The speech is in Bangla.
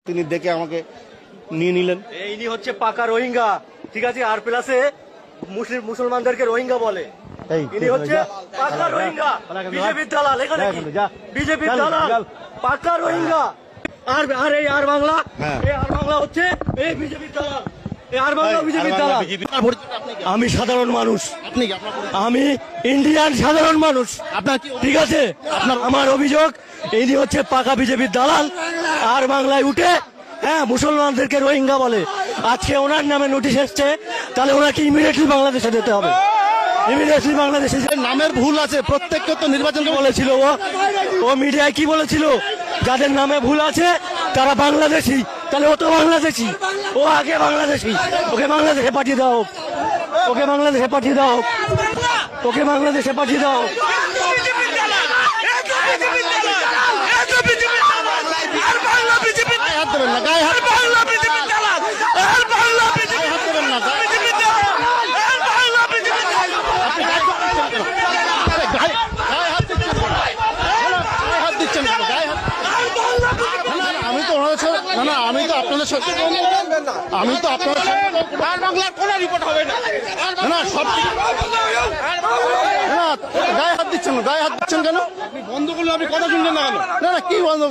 তিনি দেখে আমাকে নিয়ে নিলেন। ইনি হচ্ছে পাকা রোহিঙ্গা, ঠিক আছে। আর প্লাসে মুসলমানদেরকে রোহিঙ্গা বলে। ইনি হচ্ছে পাকা রোহিঙ্গা, বিজেপির দালাল। এখানে বিজেপির দালাল, পাকা রোহিঙ্গা। আর এই আর বাংলা, এই আর বাংলা হচ্ছে এই বিজেপির দালাল। এই আর বাংলা বিজেপির দালাল। আমি সাধারণ মানুষ, আমি ইন্ডিয়ান সাধারণ মানুষ। আপনার কি ঠিক আছে, আমার অভিযোগ ইনি হচ্ছে পাকা বিজেপির দালাল। আর বাংলায় উঠে মুসলমানদেরকে রোহিঙ্গা বলে। আজকে ওনার নামে নোটিশ এসছে, তাহলে ওনাকে ইমিডিয়েটলি বাংলাদেশে যেতে হবে। ইমিডিয়েটলি বাংলাদেশে নামের ভুল আছে, প্রত্যেককে তো নির্বাচনকে বলেছিল ও মিডিয়ায় কি বলেছিল, যাদের নামে ভুল আছে তারা বাংলাদেশি। তাহলে ও তো বাংলাদেশি, ও আগে বাংলাদেশি। ওকে বাংলাদেশে পাঠিয়ে দাও, ওকে বাংলাদেশে পাঠিয়ে দাও, ওকে বাংলাদেশে পাঠিয়ে দাও। আমি তো আপনাদের বাংলার কোন রিপোর্ট হবে না, সব গায়ে হাত দিচ্ছেন, গায়ে হাত দিচ্ছেন কেন? আপনি বন্ধ করলে আপনি কথা শুনছেন না কেন? না কি বন্ধ?